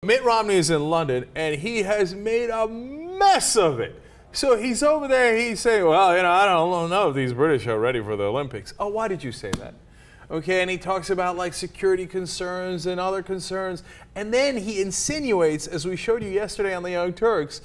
Mitt Romney is in London, and he has made a mess of it. So he's over there, he's saying, well, I don't know if these British are ready for the Olympics. Oh, why did you say that? Okay, and he talks about like security concerns and other concerns. And then he insinuates, as we showed you yesterday on the Young Turks,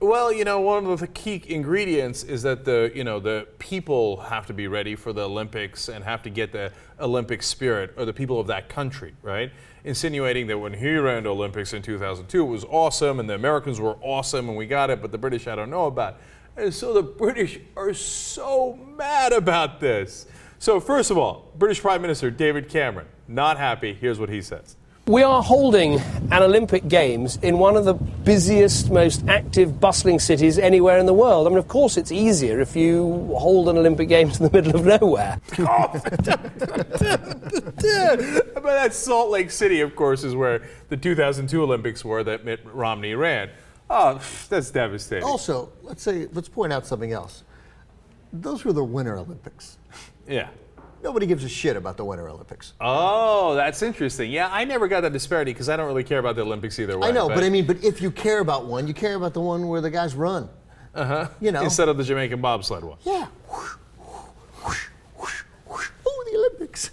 well, one of the key ingredients is that the people have to be ready for the Olympics and have to get the Olympic spirit, or the people of that country, right? Insinuating that when he ran the Olympics in 2002, it was awesome and the Americans were awesome and we got it, but the British I don't know about. And so the British are so mad about this. So first of all, British Prime Minister David Cameron, not happy. Here's what he says. We are holding an Olympic Games in one of the busiest, most active, bustling cities anywhere in the world. I mean, of course, it's easier if you hold an Olympic Games in the middle of nowhere. But that's Salt Lake City, of course, is where the 2002 Olympics were that Mitt Romney ran. Oh, that's devastating. Also, let's point out something else. Those were the Winter Olympics. Yeah. Nobody gives a shit about the Winter Olympics. Oh, that's interesting. Yeah, I never got that disparity because I don't really care about the Olympics either way. I know, but if you care about one, you care about the one where the guys run. Uh-huh. Instead of the Jamaican bobsled one. Yeah. Oh, the Olympics.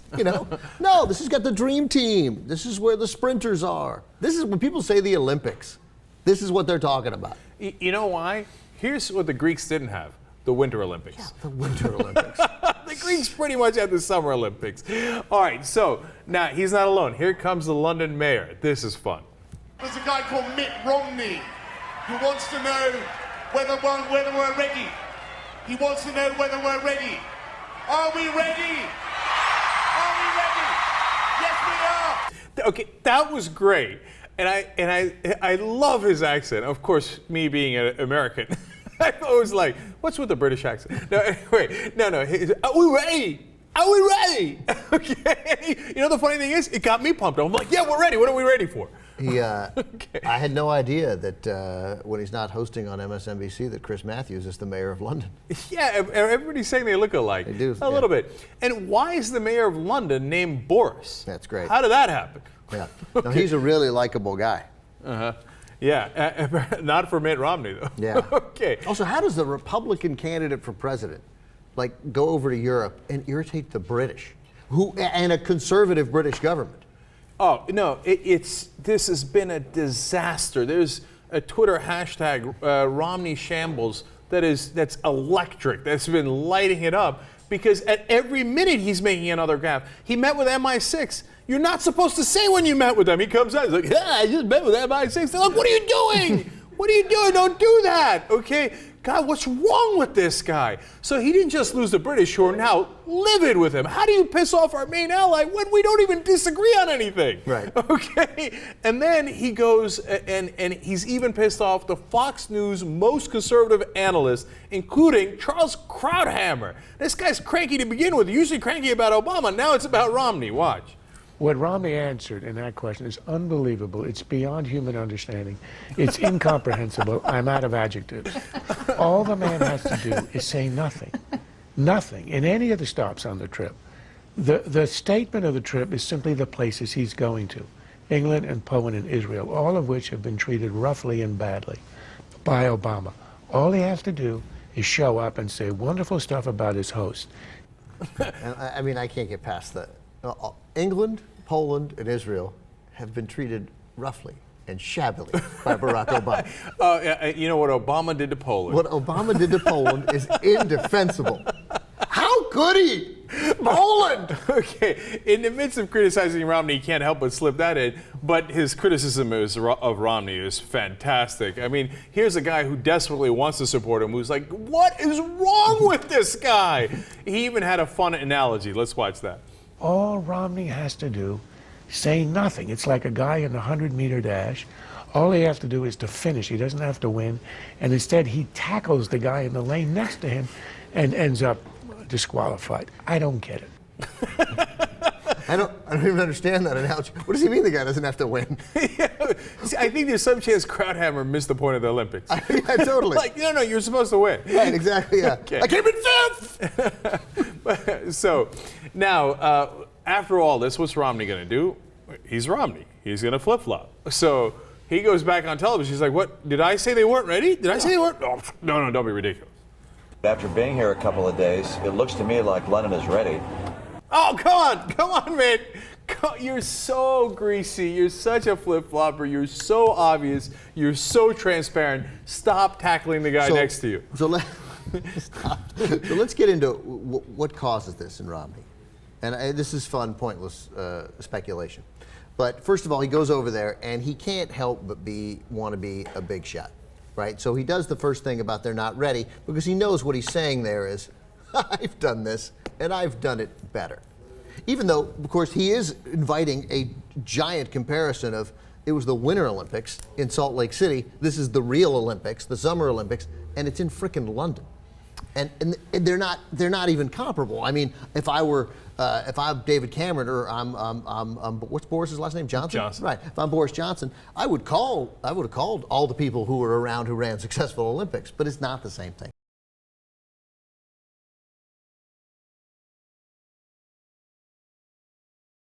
No, this has got the dream team. This is where the sprinters are. This is when people say the Olympics. This is what they're talking about. You know why? Here's what the Greeks didn't have. The Winter Olympics. Yeah, the Winter Olympics. The Greeks pretty much had the Summer Olympics. All right, so now he's not alone. Here comes the London mayor. This is fun. There's a guy called Mitt Romney who wants to know whether we're ready. He wants to know whether we're ready. Are we ready? Are we ready? Yes, we are. Okay, that was great. And I love his accent. Of course, me being an American. I was like, what's with the British accent? No, anyway, no. Are we ready? Are we ready? Okay. The funny thing is, it got me pumped. I'm like, yeah, we're ready. What are we ready for? Okay. I had no idea that when he's not hosting on MSNBC that Chris Matthews is the mayor of London. Yeah, everybody's saying they look alike. They do. A little bit. And why is the mayor of London named Boris? That's great. How did that happen? Yeah. No, he's a really likable guy. Uh-huh. Yeah, not for Mitt Romney, though. Yeah. Okay. Also, how does the Republican candidate for president, go over to Europe and irritate the British, and a conservative British government? Oh, no, this has been a disaster. There's a Twitter hashtag, Romney Shambles, that's electric, that's been lighting it up, because at every minute he's making another gaffe. He met with MI6. You're not supposed to say when you met with them. He comes out, he's like, yeah, I just met with MI6. They're like, what are you doing? What are you doing? Don't do that, okay? God, what's wrong with this guy? So he didn't just lose the British, who are now livid with him. How do you piss off our main ally when we don't even disagree on anything? Right. Okay, and then he goes and he's even pissed off the Fox News most conservative analysts, including Charles Krauthammer. This guy's cranky to begin with. Usually cranky about Obama. Now it's about Romney. Watch. What Romney answered in that question is unbelievable. It's beyond human understanding. It's incomprehensible. I'm out of adjectives. All the man has to do is say nothing. Nothing in any of the stops on the trip. The statement of the trip is simply the places he's going to. England and Poland and Israel, all of which have been treated roughly and badly by Obama. All he has to do is show up and say wonderful stuff about his host. I can't get past that. England, Poland, and Israel have been treated roughly and shabbily by Barack Obama. You know what Obama did to Poland? What Obama did to Poland is indefensible. How could he? Poland! Okay, in the midst of criticizing Romney, he can't help but slip that in, but his criticism of Romney is fantastic. I mean, here's a guy who desperately wants to support him, who's like, what is wrong with this guy? He even had a fun analogy. Let's watch that. All Romney has to do, say nothing. It's like a guy in the 100-meter dash. All he has to do is to finish. He doesn't have to win. And instead, he tackles the guy in the lane next to him and ends up disqualified. I don't get it. I don't even understand that analogy. What does he mean the guy doesn't have to win? Yeah, see, I think there's some chance Krauthammer missed the point of the Olympics. Yeah, totally. No, you're supposed to win. Right, exactly, yeah. Okay. I came in fifth! So, now, after all this, what's Romney going to do? He's Romney. He's going to flip-flop. So, He goes back on television. He's like, what? Did I say they weren't ready? Did I say they weren't? Oh, no, don't be ridiculous. After being here a couple of days, it looks to me like London is ready. Oh, come on, man. You're so greasy. You're such a flip-flopper. You're so obvious. You're so transparent. Stop tackling the guy next to you. So let's get into what causes this in Romney. And this is fun, pointless speculation. But first of all, he goes over there, and he can't help but want to be a big shot, right? So he does the first thing about they're not ready, because he knows what he's saying there is, I've done this, and I've done it better. Even though, of course, he is inviting a giant comparison of, it was the Winter Olympics in Salt Lake City, this is the real Olympics, the Summer Olympics, and it's in frickin' London. And they're not even comparable. I mean, if I'm David Cameron, or I'm what's Boris's last name? Johnson. Johnson. Right. If I'm Boris Johnson, I would have called all the people who were around who ran successful Olympics, but it's not the same thing.